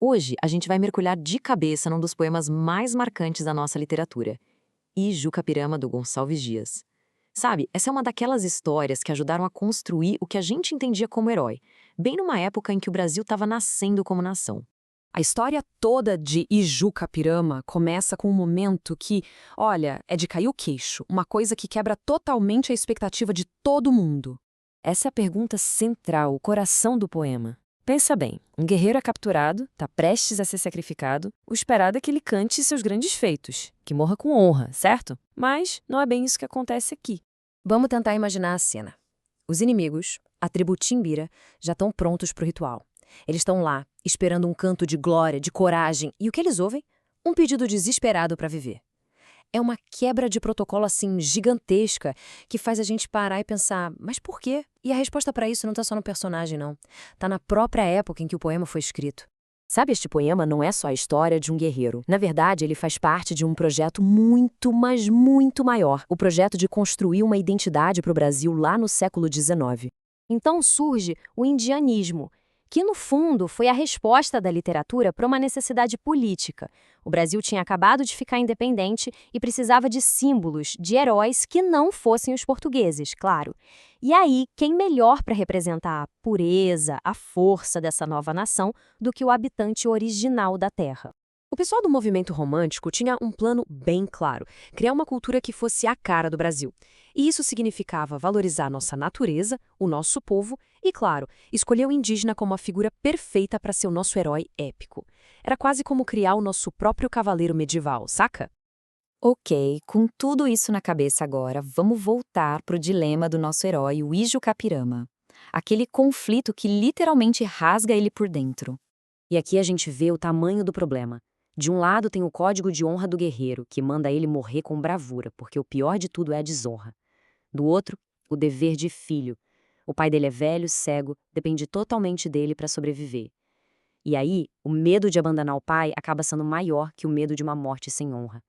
Hoje, a gente vai mergulhar de cabeça num dos poemas mais marcantes da nossa literatura, Ijucapirama, do Gonçalves Dias. Sabe, essa é uma daquelas histórias que ajudaram a construir o que a gente entendia como herói, bem numa época em que o Brasil estava nascendo como nação. A história toda de Ijucapirama começa com um momento que, olha, é de cair o queixo, uma coisa que quebra totalmente a expectativa de todo mundo. Essa é a pergunta central, o coração do poema. Pensa bem, um guerreiro é capturado, está prestes a ser sacrificado, o esperado é que ele cante seus grandes feitos, que morra com honra, certo? Mas não é bem isso que acontece aqui. Vamos tentar imaginar a cena. Os inimigos, a tribo Timbira, já estão prontos para o ritual. Eles estão lá, esperando um canto de glória, de coragem, e o que eles ouvem? Um pedido desesperado para viver. É uma quebra de protocolo assim gigantesca que faz a gente parar e pensar, mas por quê? E a resposta para isso não está só no personagem, não. Está na própria época em que o poema foi escrito. Sabe, este poema não é só a história de um guerreiro. Na verdade, ele faz parte de um projeto muito, mas muito maior. O projeto de construir uma identidade para o Brasil lá no século XIX. Então surge o indianismo, que no fundo foi a resposta da literatura para uma necessidade política. O Brasil tinha acabado de ficar independente e precisava de símbolos, de heróis que não fossem os portugueses, claro. E aí, quem melhor para representar a pureza, a força dessa nova nação do que o habitante original da terra? O pessoal do movimento romântico tinha um plano bem claro: criar uma cultura que fosse a cara do Brasil. E isso significava valorizar nossa natureza, o nosso povo e, claro, escolher o indígena como a figura perfeita para ser o nosso herói épico. Era quase como criar o nosso próprio cavaleiro medieval, saca? Ok, com tudo isso na cabeça agora, vamos voltar pro dilema do nosso herói, o Ijucapirama. Aquele conflito que literalmente rasga ele por dentro. E aqui a gente vê o tamanho do problema. De um lado tem o código de honra do guerreiro, que manda ele morrer com bravura, porque o pior de tudo é a desonra. Do outro, o dever de filho. O pai dele é velho, cego, depende totalmente dele para sobreviver. E aí, o medo de abandonar o pai acaba sendo maior que o medo de uma morte sem honra.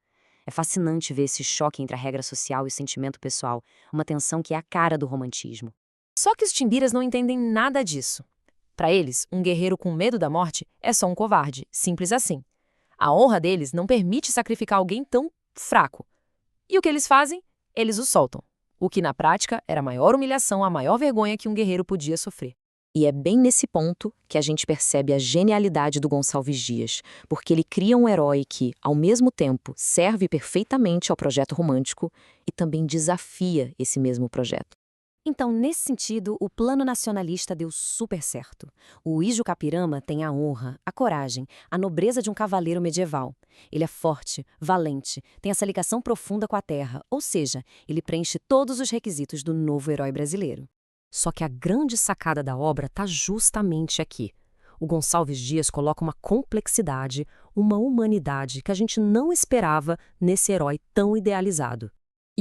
É fascinante ver esse choque entre a regra social e o sentimento pessoal, uma tensão que é a cara do romantismo. Só que os timbiras não entendem nada disso. Para eles, um guerreiro com medo da morte é só um covarde, simples assim. A honra deles não permite sacrificar alguém tão fraco. E o que eles fazem? Eles o soltam. O que na prática era a maior humilhação, a maior vergonha que um guerreiro podia sofrer. E é bem nesse ponto que a gente percebe a genialidade do Gonçalves Dias, porque ele cria um herói que, ao mesmo tempo, serve perfeitamente ao projeto romântico e também desafia esse mesmo projeto. Então, nesse sentido, o plano nacionalista deu super certo. O Ijucapirama tem a honra, a coragem, a nobreza de um cavaleiro medieval. Ele é forte, valente, tem essa ligação profunda com a terra, ou seja, ele preenche todos os requisitos do novo herói brasileiro. Só que a grande sacada da obra está justamente aqui. O Gonçalves Dias coloca uma complexidade, uma humanidade que a gente não esperava nesse herói tão idealizado.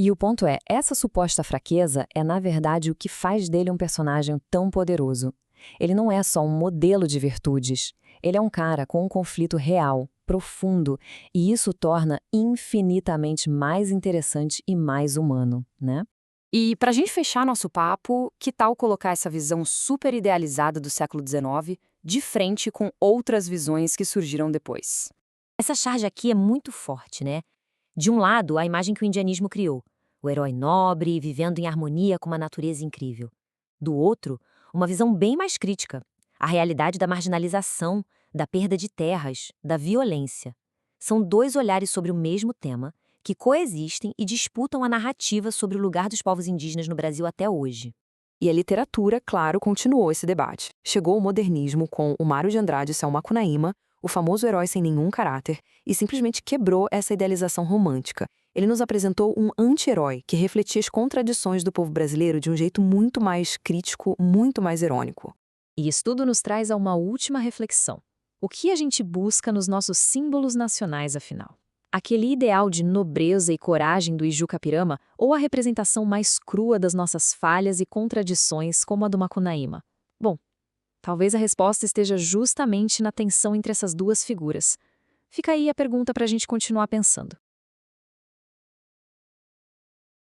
E o ponto é, essa suposta fraqueza é, na verdade, o que faz dele um personagem tão poderoso. Ele não é só um modelo de virtudes. Ele é um cara com um conflito real, profundo, e isso o torna infinitamente mais interessante e mais humano, né? E para a gente fechar nosso papo, que tal colocar essa visão super idealizada do século XIX de frente com outras visões que surgiram depois? Essa charge aqui é muito forte, né? De um lado, a imagem que o indianismo criou, o herói nobre, vivendo em harmonia com uma natureza incrível. Do outro, uma visão bem mais crítica, a realidade da marginalização, da perda de terras, da violência. São dois olhares sobre o mesmo tema que coexistem e disputam a narrativa sobre o lugar dos povos indígenas no Brasil até hoje. E a literatura, claro, continuou esse debate. Chegou o modernismo com o Mário de Andrade e Selma Cunaíma, o famoso herói sem nenhum caráter, e simplesmente quebrou essa idealização romântica. Ele nos apresentou um anti-herói que refletia as contradições do povo brasileiro de um jeito muito mais crítico, muito mais irônico. E isso tudo nos traz a uma última reflexão. O que a gente busca nos nossos símbolos nacionais, afinal? Aquele ideal de nobreza e coragem do Ijucapirama ou a representação mais crua das nossas falhas e contradições como a do Macunaíma? Bom, talvez a resposta esteja justamente na tensão entre essas duas figuras. Fica aí a pergunta para a gente continuar pensando.